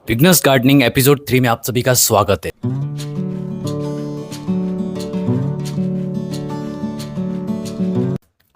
Beginners gardening episode 3 में आप सभी का स्वागत है।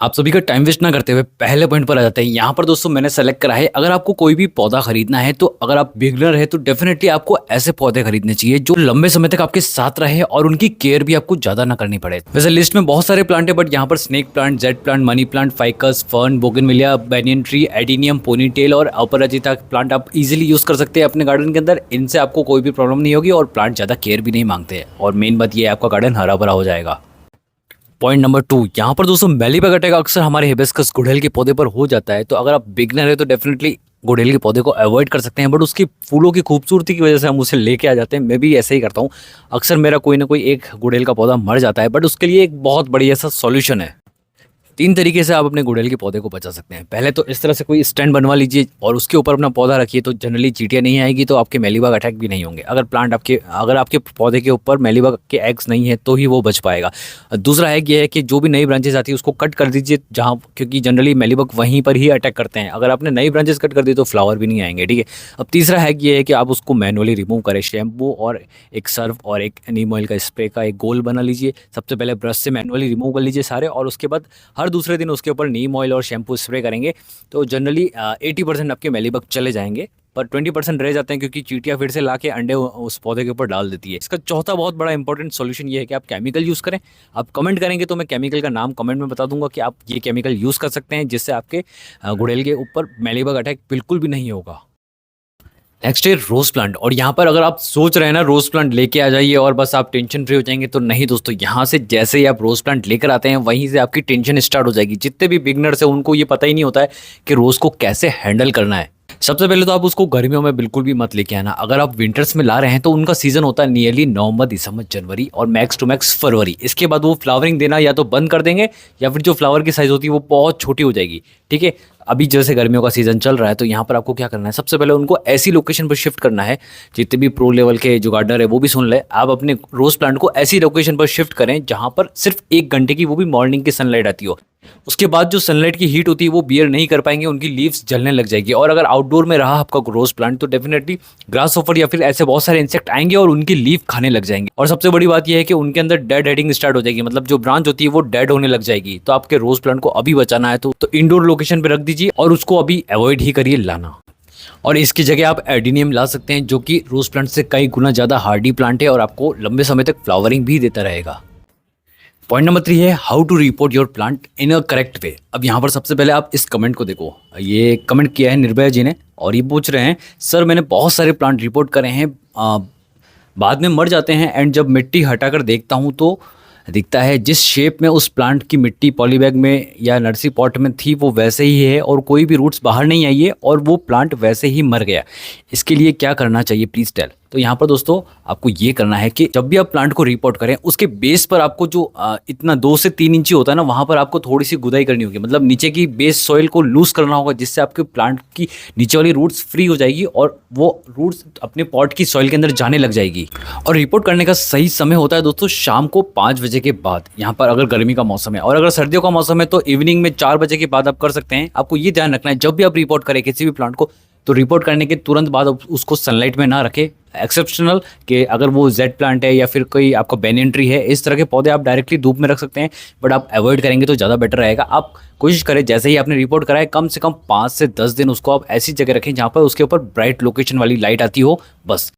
आप सभी का टाइम वेस्ट ना करते हुए पहले पॉइंट पर आ जाते हैं। यहाँ पर दोस्तों मैंने सेलेक्ट करा है, अगर आपको कोई भी पौधा खरीदना है तो अगर आप बिगनर है तो डेफिनेटली आपको ऐसे पौधे खरीदने चाहिए जो लंबे समय तक आपके साथ रहे और उनकी केयर भी आपको ज्यादा ना करनी पड़े। वैसे लिस्ट में बहुत सारे प्लांट है, बट यहाँ पर snake plant, jade plant, money plant, ficus, fern, bougainvillea, banyan tree, adenium, ponytail और अपराजिता प्लांट आप इजीली यूज कर सकते हैं अपने गार्डन के अंदर। इनसे आपको कोई भी प्रॉब्लम नहीं होगी और प्लांट ज्यादा केयर भी नहीं मांगते हैं और मेन बात ये है आपका गार्डन हरा भरा हो जाएगा। पॉइंट नंबर 2, यहाँ पर दोस्तों मेलीबग अटैक अक्सर हमारे हिबिस्कस गुड़हल के पौधे पर हो जाता है, तो अगर आप बिगनर है तो डेफिनेटली गुड़हल के पौधे को अवॉइड कर सकते हैं, बट उसकी फूलों की खूबसूरती की वजह से हम उसे लेके आ जाते हैं। मैं भी ऐसे ही करता हूँ, अक्सर मेरा कोई ना कोई एक गुड़हल का पौधा मर जाता है, बट उसके लिए एक बहुत बढ़िया सा सॉल्यूशन है। 3 तरीके से आप अपने गुड़हल के पौधे को बचा सकते हैं। पहले तो इस तरह से कोई स्टैंड बनवा लीजिए और उसके ऊपर अपना पौधा रखिए, तो जनरली चींटियां नहीं आएगी, तो आपके मेलीबग अटैक भी नहीं होंगे। अगर आपके पौधे के ऊपर मेलीबग के एग्स नहीं है तो ही वो बच पाएगा। दूसरा है ये है कि जो भी नई ब्रांचेस आती है उसको कट कर दीजिए, जहाँ क्योंकि जनरली मेलीबग वहीं पर ही अटैक करते हैं। अगर आपने नई ब्रांचेस कट कर दी तो फ्लावर भी नहीं आएंगे, ठीक है। अब तीसरा है ये है कि आप उसको मैनुअली रिमूव करें। शैम्पू और एक सर्फ और एक नीम ऑयल का स्प्रे का एक गोल बना लीजिए। सबसे पहले ब्रश से मैनुअली रिमूव कर लीजिए सारे, और उसके बाद हर दूसरे दिन उसके ऊपर नीम ऑयल और शैम्पू स्प्रे करेंगे तो जनरली 80% आपके मेलीबग चले जाएंगे, पर 20% रह जाते हैं क्योंकि चींटियां फिर से लाके अंडे उस पौधे के ऊपर डाल देती है। इसका चौथा बहुत बड़ा इंपॉर्टेंट सॉल्यूशन ये है कि आप केमिकल यूज़ करें। आप कमेंट करेंगे तो मैं केमिकल का नाम कमेंट में बता दूंगा कि आप ये केमिकल यूज़ कर सकते हैं, जिससे आपके गुड़हल के ऊपर मेलीबग अटैक बिल्कुल भी नहीं होगा। नेक्स्ट है रोज प्लांट, और यहाँ पर अगर आप सोच रहे हैं ना रोज प्लांट लेके आ जाइए और बस आप टेंशन फ्री हो जाएंगे, तो नहीं दोस्तों, यहाँ से जैसे ही आप रोज प्लांट लेकर आते हैं वहीं से आपकी टेंशन स्टार्ट हो जाएगी। जितने भी बिगनर्स हैं उनको ये पता ही नहीं होता है कि रोज को कैसे हैंडल करना है। सबसे पहले तो आप उसको गर्मियों में बिल्कुल भी मत लेके आना। अगर आप विंटर्स में ला रहे हैं तो उनका सीजन होता है नियरली नवंबर, दिसंबर, जनवरी और मैक्स टू मैक्स फरवरी। इसके बाद वो फ्लावरिंग देना या तो बंद कर देंगे या फिर जो फ्लावर की साइज होती है वो बहुत छोटी हो जाएगी, ठीक है। अभी जैसे गर्मियों का सीजन चल रहा है तो यहाँ पर आपको क्या करना है, सबसे पहले उनको ऐसी लोकेशन पर शिफ्ट करना है। जितने भी प्रो लेवल के जो गार्डनर है वो भी सुन ले, आप अपने रोज प्लांट को ऐसी लोकेशन पर शिफ्ट करें जहाँ पर सिर्फ 1 घंटे की, वो भी मॉर्निंग की सनलाइट आती हो। उसके बाद जो सनलाइट की हीट होती है वो बियर नहीं कर पाएंगे, उनकी लीव्स जलने लग जाएगी। और अगर आउटडोर में रहा आपका रोज प्लांट तो डेफिनेटली ग्रास ऑफर या फिर ऐसे बहुत सारे इंसेक्ट आएंगे और उनकी लीफ खाने लग जाएंगे। और सबसे बड़ी बात यह है कि उनके अंदर डेड हेडिंग स्टार्ट हो जाएगी, मतलब जो ब्रांच होती है वो डेड होने लग जाएगी। तो आपके रोज प्लांट को अभी बचाना है तो इंडोर लोकेशन पे रख दीजिए और उसको अभी अवॉइड ही करिए लाना। और इसकी जगह आप एडिनियम ला सकते हैं, जो कि रोज प्लांट से कई गुना ज़्यादा हार्डी प्लांट है और आपको लंबे समय तक फ्लावरिंग भी देता रहेगा। पॉइंट नंबर 3 है how to report your plant in a correct way. अब यहाँ पर सबसे पहले आप इस कमेंट को देखो, ये कमेंट किया है निर्भया जी ने और ये पूछ रहे हैं, सर मैंने बहुत सारे प्लांट रिपोर्ट करे हैं, बाद में मर जाते हैं एंड जब मिट्टी हटाकर देखता हूँ तो दिखता है जिस शेप में उस प्लांट की मिट्टी पॉलीबैग में या नर्सरी पॉट में थी वो वैसे ही है और कोई भी रूट्स बाहर नहीं आई है और वो प्लांट वैसे ही मर गया। इसके लिए क्या करना चाहिए प्लीज़ टेल। तो यहाँ पर दोस्तों आपको ये करना है कि जब भी आप प्लांट को रिपोर्ट करें उसके बेस पर आपको जो इतना 2 से 3 इंची होता है ना, वहाँ पर आपको थोड़ी सी गुदाई करनी होगी, मतलब नीचे की बेस सॉइल को लूज करना होगा, जिससे आपके प्लांट की नीचे वाली रूट्स फ्री हो जाएगी और वो रूट्स अपने पॉट की सॉइल के अंदर जाने लग जाएगी। और रिपोर्ट करने का सही समय होता है दोस्तों शाम को 5 बजे के बाद, यहाँ पर अगर गर्मी का मौसम है। और अगर सर्दियों का मौसम है तो इवनिंग में 4 बजे के बाद आप कर सकते हैं। आपको ये ध्यान रखना है जब भी आप रिपोर्ट करें किसी भी प्लांट को तो रिपोर्ट करने के तुरंत बाद उसको सनलाइट में ना रखें। एक्सेप्शनल कि अगर वो जेड प्लांट है या फिर कोई आपका बैनियन ट्री है, इस तरह के पौधे आप डायरेक्टली धूप में रख सकते हैं, बट आप अवॉइड करेंगे तो ज़्यादा बेटर रहेगा। आप कोशिश करें जैसे ही आपने रिपोर्ट करा है कम से कम 5 से 10 दिन उसको आप ऐसी जगह रखें जहाँ पर उसके ऊपर ब्राइट लोकेशन वाली लाइट आती हो, बस।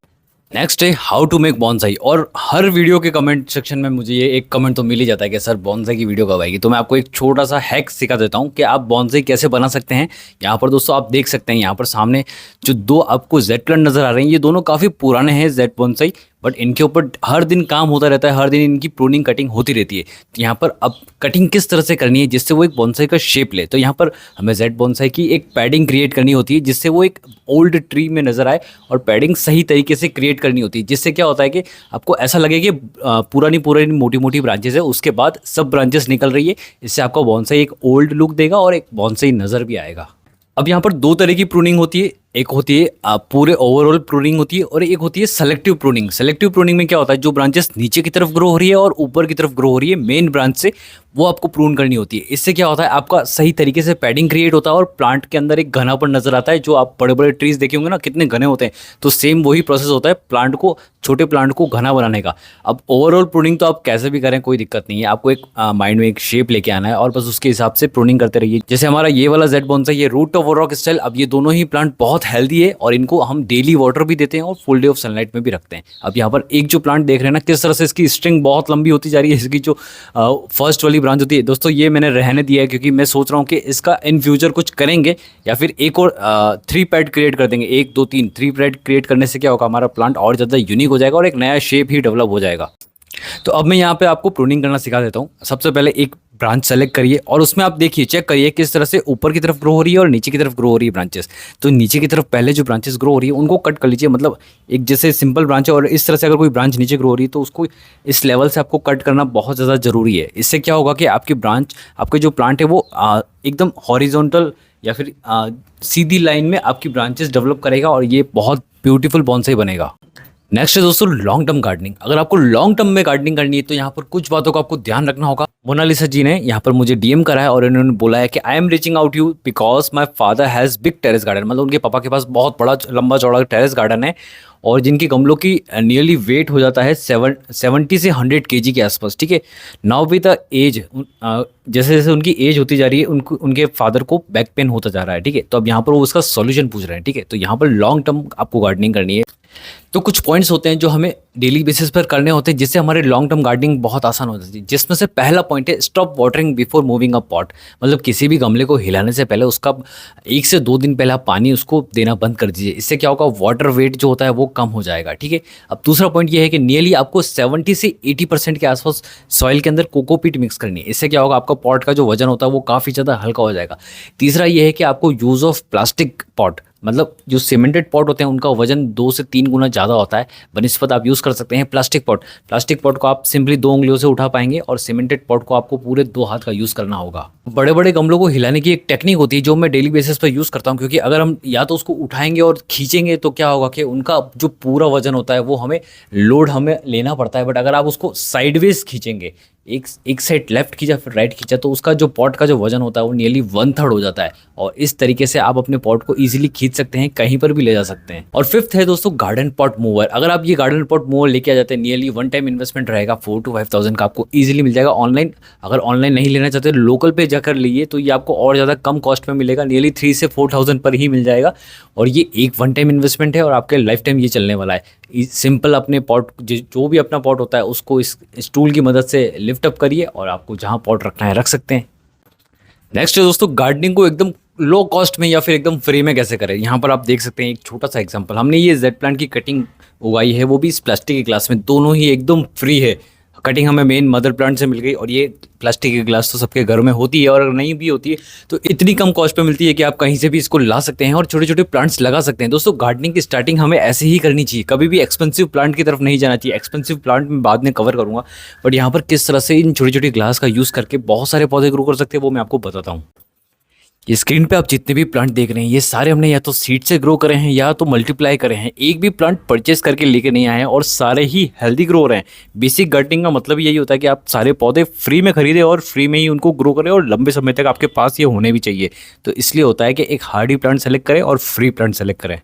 नेक्स्ट है हाउ टू मेक बॉन्साई, और हर वीडियो के कमेंट सेक्शन में मुझे ये एक कमेंट तो मिल ही जाता है कि सर बॉन्साई की वीडियो कब आएगी। तो मैं आपको एक छोटा सा हैक सिखा देता हूँ कि आप बॉन्साई कैसे बना सकते हैं। यहाँ पर दोस्तों आप देख सकते हैं, यहाँ पर सामने जो 2 आपको जेड प्लांट नजर आ रहे हैं, ये दोनों काफ़ी पुराने हैं जेड बॉन्साई, बट इनके ऊपर हर दिन काम होता रहता है, हर दिन इनकी प्रूनिंग कटिंग होती रहती है। तो यहाँ पर अब कटिंग किस तरह से करनी है जिससे वो एक बॉन्साई का शेप ले, तो यहाँ पर हमें जेड बॉन्साई की एक पैडिंग क्रिएट करनी होती है जिससे वो एक ओल्ड ट्री में नजर आए, और पैडिंग सही तरीके से क्रिएट करनी होती है जिससे क्या होता है कि आपको ऐसा लगे कि पुरानी मोटी मोटी ब्रांचेस है, उसके बाद सब ब्रांचेस निकल रही है। इससे आपका बॉन्साई एक ओल्ड लुक देगा और एक बॉन्साई नज़र भी आएगा। अब यहाँ पर 2 तरह की प्रूनिंग होती है, एक होती है पूरे ओवरऑल प्रूनिंग होती है और एक होती है सेलेक्टिव प्रूनिंग। सेलेक्टिव प्रूनिंग में क्या होता है, जो ब्रांचेस नीचे की तरफ ग्रो हो रही है और ऊपर की तरफ ग्रो हो रही है मेन ब्रांच से, वो आपको प्रून करनी होती है। इससे क्या होता है, आपका सही तरीके से पैडिंग क्रिएट होता है और प्लांट के अंदर एक घनापन नजर आता है। जो आप बड़े बड़े ट्रीज देखे होंगे ना कितने घने होते हैं, तो सेम वही प्रोसेस होता है प्लांट को, छोटे प्लांट को घना बनाने का। अब ओवरऑल प्रूनिंग तो आप कैसे भी करें कोई दिक्कत नहीं है, आपको एक माइंड में एक शेप लेके आना है और बस उसके हिसाब से प्रूनिंग करते रहिए। जैसे हमारा ये वाला जेड बोनसाई, ये रूट ऑफ रॉक स्टाइल, अब ये दोनों ही प्लांट बहुत हेल्दी है और इनको हम डेली वाटर भी देते हैं और फुल डे ऑफ सनलाइट में भी रखते हैं। अब यहाँ पर एक जो प्लांट देख रहे हैं ना किस तरह से इसकी स्ट्रिंग बहुत लंबी होती जा रही है, इसकी जो फर्स्ट वाली ब्रांच होती है दोस्तों, ये मैंने रहने दिया है क्योंकि मैं सोच रहा हूँ कि इसका इन फ्यूचर कुछ करेंगे या फिर एक और 3 पैड क्रिएट कर देंगे। 1 2 3 3 पैड क्रिएट करने से क्या होगा, हमारा प्लांट और ज़्यादा यूनिक हो जाएगा और एक नया शेप ही डेवलप हो जाएगा। तो अब मैं यहाँ पे आपको प्रूनिंग करना सिखा देता हूँ। सबसे पहले एक ब्रांच सेलेक्ट करिए और उसमें आप देखिए, चेक करिए किस तरह से ऊपर की तरफ ग्रो हो रही है और नीचे की तरफ ग्रो हो रही है ब्रांचेस। तो नीचे की तरफ पहले जो ब्रांचेस ग्रो हो रही है उनको कट कर लीजिए। मतलब एक जैसे सिंपल ब्रांच है और इस तरह से अगर कोई ब्रांच नीचे ग्रो हो रही है तो उसको इस लेवल से आपको कट करना बहुत ज़्यादा ज़रूरी है। इससे क्या होगा कि आपकी ब्रांच, आपके जो प्लांट है वो एकदम हॉरिजॉन्टल या फिर सीधी लाइन में आपकी ब्रांचेस डेवलप करेगा और ये बहुत ब्यूटीफुल बॉन्साई बनेगा। नेक्स्ट है दोस्तों लॉन्ग टर्म गार्डनिंग। अगर आपको लॉन्ग टर्म में गार्डनिंग करनी है तो यहाँ पर कुछ बातों का आपको ध्यान रखना होगा। मोनालिसा जी ने यहाँ पर मुझे डीएम करा है और इन्होंने बोला है कि I am reaching out you because my father has big terrace garden. मतलब उनके पापा के पास बहुत बड़ा लंबा चौड़ा टेरेस गार्डन है और जिनकी गमलों की नियरली वेट हो जाता है 70 से 100 केजी के आसपास। ठीक है, नाउ विद द एज, जैसे जैसे उनकी एज होती जा रही है उनके फादर को बैक पेन होता जा रहा है। ठीक है, तो अब यहाँ पर वो उसका सॉल्यूशन पूछ रहे हैं। ठीक है, तो यहाँ पर लॉन्ग टर्म आपको गार्डनिंग करनी है तो कुछ पॉइंट्स होते हैं जो हमें डेली बेसिस पर करने होते हैं जिससे हमारे लॉन्ग टर्म गार्डनिंग बहुत आसान हो जाती है। जिसमें से पहला पॉइंट है स्टॉप वाटरिंग बिफोर मूविंग अ पॉट। मतलब किसी भी गमले को हिलाने से पहले उसका 1 से 2 दिन पहले आप पानी उसको देना बंद कर दीजिए। इससे क्या होगा, वाटर वेट जो होता है वो कम हो जाएगा। ठीक है, अब दूसरा पॉइंट ये है कि नियरली आपको 70 से 80% के आसपास सॉइल के अंदर कोकोपीट मिक्स करनी है। इससे क्या होगा, आपका पॉट का जो वजन होता है वो काफ़ी ज़्यादा हल्का हो जाएगा। तीसरा ये है कि आपको यूज़ ऑफ प्लास्टिक पॉट, मतलब जो सीमेंटेड पॉट होते हैं उनका वजन 2 से 3 गुना ज़्यादा होता है, बनिस्पत आप यूज़ कर सकते हैं प्लास्टिक पॉट। प्लास्टिक पॉट को आप सिंपली 2 उंगलियों से उठा पाएंगे और सीमेंटेड पॉट को आपको पूरे 2 हाथ का यूज़ करना होगा। बड़े बड़े गमलों को हिलाने की एक टेक्निक होती है जो मैं डेली बेसिस पर यूज़ करता हूँ, क्योंकि अगर हम या तो उसको उठाएंगे और खींचेंगे तो क्या होगा कि उनका जो पूरा वजन होता है वो हमें लेना पड़ता है। बट अगर आप उसको साइडवेज खींचेंगे, एक साइड लेफ्ट खींचा फिर राइट खींचा, तो उसका जो पॉट का जो वजन होता है वो नियरली 1/3 हो जाता है और इस तरीके से आप अपने पॉट को इजीली खींच सकते हैं, कहीं पर भी ले जा सकते हैं। और फिफ्थ है दोस्तों गार्डन पॉट मूवर। अगर आप ये गार्डन पॉट मूवर लेके आ जाते हैं, नियरली 1 टाइम इन्वेस्टमेंट रहेगा 4 to 5,000 का, आपको इजीली मिल जाएगा ऑनलाइन। अगर ऑनलाइन नहीं लेना चाहते लोकल पे जाकर लीजिए तो ये आपको और ज़्यादा कम कॉस्ट में मिलेगा, नियरली 3 से 4,000 पर ही मिल जाएगा। और ये एक 1 टाइम इन्वेस्टमेंट है और आपके लाइफ टाइम ये चलने वाला है। सिंपल अपने पॉट जो भी अपना पॉट होता है उसको इस स्टूल की मदद से लिफ्ट अप करिए और आपको जहाँ पॉट रखना है रख सकते हैं। नेक्स्ट है दोस्तों गार्डनिंग को एकदम लो कॉस्ट में या फिर एकदम फ्री में कैसे करें। यहाँ पर आप देख सकते हैं एक छोटा सा एग्जांपल, हमने ये जेड प्लांट की कटिंग उगाई है, वो भी इस प्लास्टिक के ग्लास में, दोनों ही एकदम फ्री है। कटिंग हमें मेन मदर प्लांट से मिल गई और ये प्लास्टिक के ग्लास तो सबके घर में होती है और अगर नहीं भी होती है तो इतनी कम कॉस्ट पे मिलती है कि आप कहीं से भी इसको ला सकते हैं और छोटे छोटे प्लांट्स लगा सकते हैं। दोस्तों गार्डनिंग की स्टार्टिंग हमें ऐसे ही करनी चाहिए, कभी भी एक्सपेंसिव प्लांट की तरफ नहीं जाना चाहिए। एक्सपेंसिव प्लांट में बाद में कवर करूँगा, बट यहाँ पर किस तरह से इन छोटी छोटी ग्लास का यूज़ करके बहुत सारे पौधे ग्रो कर सकते हैं वो मैं आपको बताता हूँ। ये स्क्रीन पे आप जितने भी प्लांट देख रहे हैं ये सारे हमने या तो सीड से ग्रो करे हैं या तो मल्टीप्लाई करे हैं। एक भी प्लांट परचेस करके लेके नहीं आए हैं और सारे ही हेल्दी ग्रो हो रहे हैं। बेसिक गार्डनिंग का मतलब यही होता है कि आप सारे पौधे फ्री में खरीदें और फ्री में ही उनको ग्रो करें और लंबे समय तक आपके पास ये होने भी चाहिए। तो इसलिए होता है कि एक हार्डी प्लांट सेलेक्ट करें और फ्री प्लांट सेलेक्ट करें।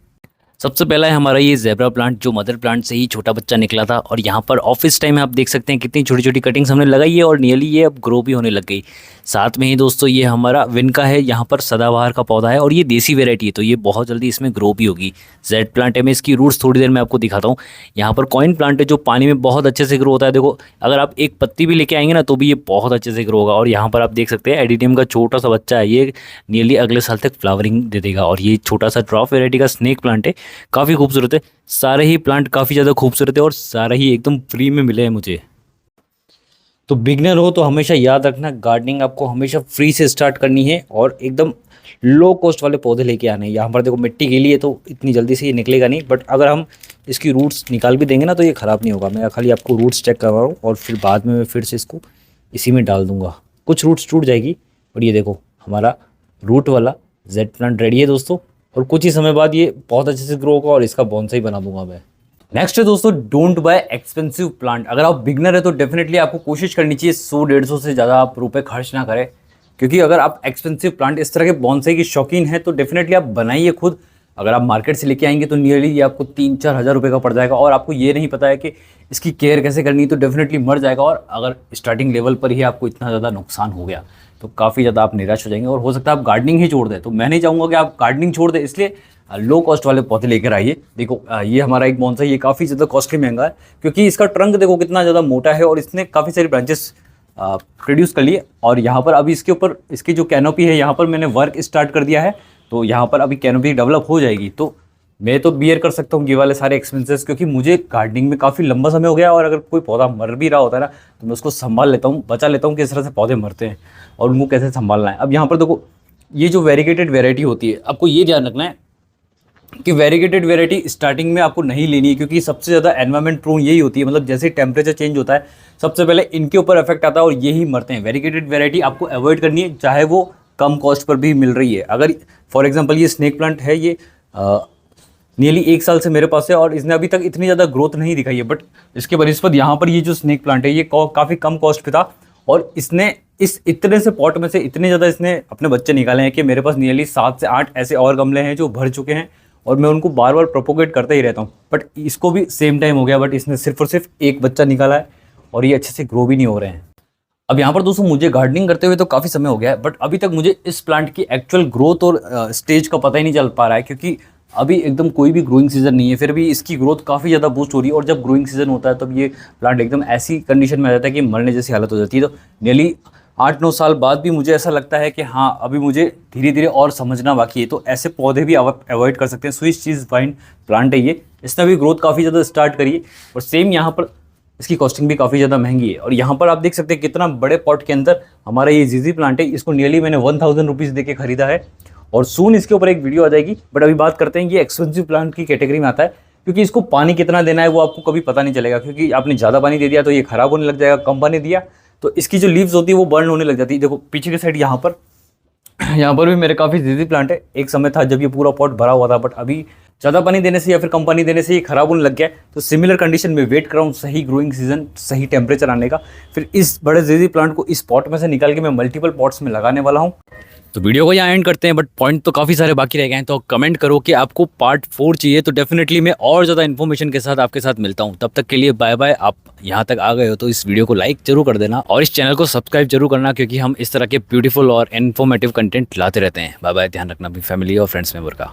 सबसे पहला है हमारा ये ज़ेब्रा प्लांट जो मदर प्लांट से ही छोटा बच्चा निकला था और यहाँ पर ऑफिस टाइम में आप देख सकते हैं कितनी छोटी छोटी कटिंग्स हमने लगाई है और नियरली ये अब ग्रो भी होने लग गई। साथ में ही दोस्तों ये हमारा विनका है, यहाँ पर सदाबहार का पौधा है और ये देसी वेराइटी है तो ये बहुत जल्दी इसमें ग्रो भी होगी। जेड प्लांट है, मैं इसकी रूट्स थोड़ी देर में आपको दिखाता हूँ। यहाँ पर कॉइन प्लांट है जो पानी में बहुत अच्छे से ग्रो होता है। देखो अगर आप एक पत्ती भी लेके आएंगे ना तो भी ये बहुत अच्छे से ग्रो होगा। और यहाँ पर आप देख सकते हैं एडिनियम का छोटा सा बच्चा है, ये नियरली अगले साल तक फ्लावरिंग दे देगा। और ये छोटा सा ड्रॉप वेराइटी का स्नेक प्लांट है, काफ़ी खूबसूरत है। सारे ही प्लांट काफ़ी ज़्यादा खूबसूरत है और सारे ही एकदम फ्री में मिले हैं मुझे। तो बिगनर हो तो हमेशा याद रखना गार्डनिंग आपको हमेशा फ्री से स्टार्ट करनी है और एकदम लो कॉस्ट वाले पौधे लेके आने हैं। यहाँ पर देखो मिट्टी गीली है तो इतनी जल्दी से ये निकलेगा नहीं, बट अगर हम इसकी रूट्स निकाल भी देंगे ना तो ये ख़राब नहीं होगा। मैं खाली आपको रूट्स चेक कर रहा हूँ और फिर बाद में मैं फिर से इसको इसी में डाल दूँगा। कुछ रूट्स टूट जाएगी और ये देखो हमारा रूट वाला जेड प्लांट रेडी है दोस्तों। और कुछ ही समय बाद ये बहुत अच्छे से ग्रो होगा और इसका बोनसाई बना दूंगा मैं। नेक्स्ट है दोस्तों, डोंट बाय एक्सपेंसिव प्लांट। अगर आप बिगनर है तो डेफिनेटली आपको कोशिश करनी चाहिए 100-150 से ज़्यादा आप रुपए खर्च ना करें, क्योंकि अगर आप एक्सपेंसिव प्लांट इस तरह के बॉन्साई की शौकीन है तो डेफिनेटली आप बनाइए खुद। अगर आप मार्केट से लेके आएंगे तो नियरली ये आपको 3-4 हज़ार रुपये का पड़ जाएगा, और आपको ये नहीं पता है कि इसकी केयर कैसे करनी है तो डेफिनेटली मर जाएगा। और अगर स्टार्टिंग लेवल पर ही आपको इतना ज़्यादा नुकसान हो गया तो काफ़ी ज़्यादा आप निराश हो जाएंगे, और हो सकता है आप गार्डनिंग ही छोड़ दें। तो मैं नहीं चाहूँगा कि आप गार्डनिंग छोड़ दें, इसलिए लो कॉस्ट वाले पौधे लेकर आइए। देखो ये हमारा एक बॉन्साई, ये काफ़ी ज़्यादा कॉस्टली महंगा है, क्योंकि इसका ट्रंक देखो कितना ज़्यादा मोटा है और इसने काफ़ी सारी ब्रांचेस प्रोड्यूस कर लिए। और यहाँ पर अभी इसके ऊपर इसकी जो कैनोपी है, यहाँ पर मैंने वर्क स्टार्ट कर दिया है, तो यहाँ पर अभी कैनोपी डेवलप हो जाएगी। तो मैं तो बियर कर सकता हूँ ये वाले सारे एक्सपेंसेस, क्योंकि मुझे गार्डनिंग में काफ़ी लंबा समय हो गया, और अगर कोई पौधा मर भी रहा होता है ना तो मैं उसको संभाल लेता हूँ, बचा लेता हूँ कि इस तरह से पौधे मरते हैं और उनको कैसे संभालना है। अब यहाँ पर देखो, ये जो वेरीगेटेड वेराइटी होती है, आपको ये ध्यान रखना है कि वेरीगेटेड वेराइटी स्टार्टिंग में आपको नहीं लेनी है, क्योंकि सबसे ज़्यादा एनवायरमेंट प्रोन यही होती है। मतलब जैसे टेम्परेचर चेंज होता है सबसे पहले इनके ऊपर इफेक्ट आता है और यही मरते हैं। वेरीगेटेड वेराइटी आपको अवॉइड करनी है, चाहे वो कम कॉस्ट पर भी मिल रही है। अगर फॉर एग्जांपल ये स्नेक प्लांट है, ये नियरली 1 साल से मेरे पास है और इसने अभी तक इतनी ज़्यादा ग्रोथ नहीं दिखाई है, बट इसके बनस्पत यहाँ पर ये जो स्नेक प्लांट है ये काफ़ी कम कॉस्ट पे था, और इसने इस इतने से पॉट में से इतने ज़्यादा इसने अपने बच्चे निकाले हैं कि मेरे पास नियरली 7 से 8 ऐसे और गमले हैं जो भर चुके हैं, और मैं उनको बार बार प्रोपोगेट करता ही रहता हूँ। बट इसको भी सेम टाइम हो गया, बट इसने सिर्फ और सिर्फ एक बच्चा निकाला है और ये अच्छे से ग्रो भी नहीं हो रहे हैं। अब यहाँ पर दोस्तों मुझे गार्डनिंग करते हुए तो काफ़ी समय हो गया है, बट अभी तक मुझे इस प्लांट की एक्चुअल ग्रोथ और स्टेज का पता ही नहीं चल पा रहा है, क्योंकि अभी एकदम कोई भी ग्रोइंग सीजन नहीं है, फिर भी इसकी ग्रोथ काफ़ी ज़्यादा बूस्ट हो रही है। और जब ग्रोइंग सीजन होता है तब ये प्लांट एकदम ऐसी कंडीशन में आ जाता है कि मरने जैसी हालत हो जाती है। तो नियरली 8-9 साल बाद भी मुझे ऐसा लगता है कि हाँ, अभी मुझे धीरे धीरे और समझना बाकी है। तो ऐसे पौधे भी अवॉइड कर सकते हैं। स्विस चीज़ वाइन प्लांट है ये, इसने भी ग्रोथ काफ़ी ज़्यादा स्टार्ट करी है, और सेम यहाँ पर इसकी कॉस्टिंग भी काफ़ी ज़्यादा महंगी है। और यहाँ पर आप देख सकते हैं कितना बड़े पॉट के अंदर हमारा ये जीजी प्लांट है। इसको नियरली मैंने 1000 रुपीज़ दे के खरीदा है, और सून इसके ऊपर एक वीडियो आ जाएगी। बट अभी बात करते हैं, ये एक्सपेंसिव प्लांट की कैटेगरी में आता है, क्योंकि इसको पानी कितना देना है वो आपको कभी पता नहीं चलेगा, क्योंकि आपने ज़्यादा पानी दे दिया तो ये खराब होने लग जाएगा, कम पानी दिया तो इसकी जो लीव्स होती है वो बर्न होने लग जाती है। देखो पीछे की साइड यहाँ पर भी मेरे काफ़ी जीजी प्लांट है। एक समय था जब ये पूरा पॉट भरा हुआ था, बट अभी ज़्यादा पानी देने से या फिर कम पानी देने से ये खराब होने लग गया है। तो सिमिलर कंडीशन में वेट कर रहा हूँ सही ग्रोइंग सीजन, सही टेम्परेचर आने का, फिर इस बड़े जीजी प्लांट को इस पॉट में से निकाल के मैं मल्टीपल पॉट्स में लगाने वाला हूँ। तो वीडियो को यहाँ एंड करते हैं, बट पॉइंट तो काफ़ी सारे बाकी रह गए हैं। तो कमेंट करो कि आपको पार्ट 4 चाहिए, तो डेफिनेटली मैं और ज़्यादा इन्फॉर्मेशन के साथ आपके साथ मिलता हूँ। तब तक के लिए बाय बाय। आप यहाँ तक आ गए हो तो इस वीडियो को लाइक जरूर कर देना, और इस चैनल को सब्सक्राइब जरूर करना, क्योंकि हम इस तरह के ब्यूटीफुल और इन्फॉर्मेटिव कंटेंट लाते रहते हैं। बाय बाय, ध्यान रखना अपनी फैमिली और फ्रेंड्स मेंबर का।